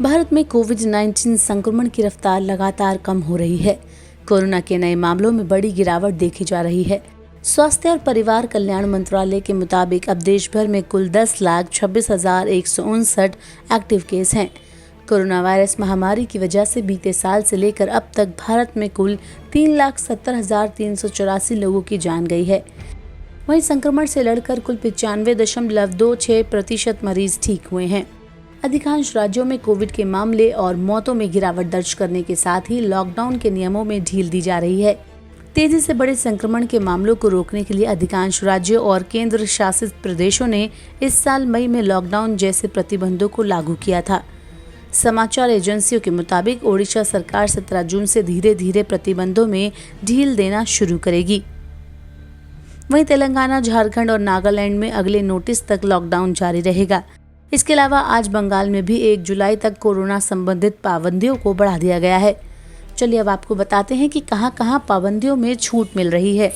भारत में कोविड-19 संक्रमण की रफ्तार लगातार कम हो रही है। कोरोना के नए मामलों में बड़ी गिरावट देखी जा रही है। स्वास्थ्य और परिवार कल्याण मंत्रालय के मुताबिक अब देश भर में कुल 10,26,159 एक्टिव केस हैं। कोरोना वायरस महामारी की वजह से बीते साल से लेकर अब तक भारत में कुल 3,70,384 लोगों की जान गई है। वहीं संक्रमण से लड़कर कुल 95.26% मरीज ठीक हुए हैं। अधिकांश राज्यों में कोविड के मामले और मौतों में गिरावट दर्ज करने के साथ ही लॉकडाउन के नियमों में ढील दी जा रही है। तेजी से बढ़े संक्रमण के मामलों को रोकने के लिए अधिकांश राज्यों और केंद्र शासित प्रदेशों ने इस साल मई में लॉकडाउन जैसे प्रतिबंधों को लागू किया था। समाचार एजेंसियों के मुताबिक ओडिशा सरकार 17 जून से धीरे धीरे प्रतिबंधों में ढील देना शुरू करेगी। वहीं तेलंगाना, झारखंड और नागालैंड में अगले नोटिस तक लॉकडाउन जारी रहेगा। इसके अलावा आज बंगाल में भी 1 जुलाई तक कोरोना संबंधित पाबंदियों को बढ़ा दिया गया है। चलिए अब आपको बताते हैं कि कहां-कहां पाबंदियों में छूट मिल रही है।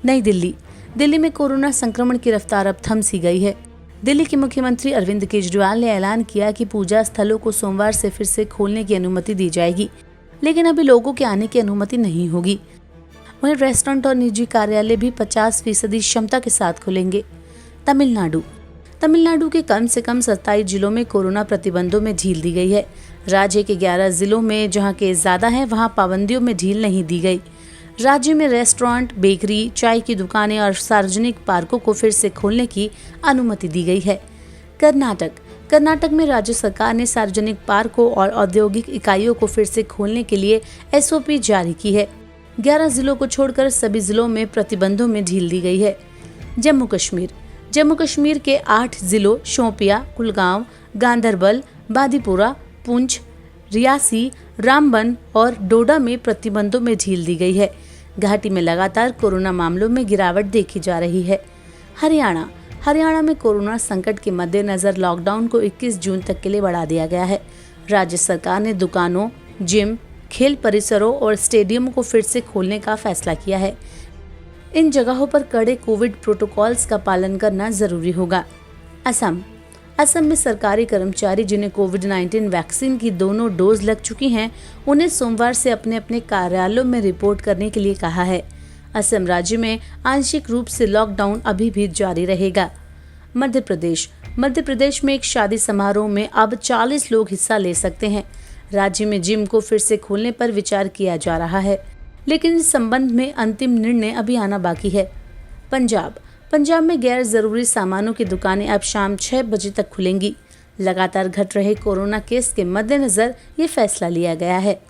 नई दिल्ली में कोरोना संक्रमण की रफ्तार अब थम सी गई है। दिल्ली के मुख्यमंत्री अरविंद केजरीवाल ने ऐलान किया कि पूजा स्थलों को सोमवार से फिर से खोलने की अनुमति दी जाएगी, लेकिन अभी लोगों के आने की अनुमति नहीं होगी। वहीं रेस्टोरेंट और निजी कार्यालय भी 50% क्षमता के साथ खुलेंगे। तमिलनाडु के कम से कम 27 जिलों में कोरोना प्रतिबंधों में ढील दी गई है। राज्य के 11 जिलों में जहां केस ज्यादा हैं, वहां पाबंदियों में ढील नहीं दी गई। राज्य में रेस्टोरेंट, बेकरी, चाय की दुकानें और सार्वजनिक पार्कों को फिर से खोलने की अनुमति दी गई है। कर्नाटक में राज्य सरकार ने सार्वजनिक पार्कों और औद्योगिक इकाइयों को फिर से खोलने के लिए SOP जारी की है। 11 जिलों को छोड़कर सभी जिलों में प्रतिबंधों में ढील दी गई है। जम्मू कश्मीर के 8 जिलों शोपिया, कुलगांव, गांधरबल, बादीपुरा, पुंछ, रियासी, रामबन और डोडा में प्रतिबंधों में ढील दी गई है। घाटी में लगातार कोरोना मामलों में गिरावट देखी जा रही है। हरियाणा में कोरोना संकट के मद्देनजर लॉकडाउन को 21 जून तक के लिए बढ़ा दिया गया है। राज्य सरकार ने दुकानों, जिम, खेल परिसरों और स्टेडियमों को फिर से खोलने का फैसला किया है। इन जगहों पर कड़े कोविड प्रोटोकॉल्स का पालन करना जरूरी होगा। असम में सरकारी कर्मचारी जिन्हें कोविड-19 वैक्सीन की दोनों डोज लग चुकी हैं, उन्हें सोमवार से अपने अपने कार्यालयों में रिपोर्ट करने के लिए कहा है। असम राज्य में आंशिक रूप से लॉकडाउन अभी भी जारी रहेगा। मध्य प्रदेश में एक शादी समारोह में अब 40 लोग हिस्सा ले सकते हैं। राज्य में जिम को फिर से खोलने पर विचार किया जा रहा है, लेकिन इस संबंध में अंतिम निर्णय अभी आना बाकी है। पंजाब में गैर जरूरी सामानों की दुकानें अब शाम 6 बजे तक खुलेंगी। लगातार घट रहे कोरोना केस के मद्देनजर ये फैसला लिया गया है।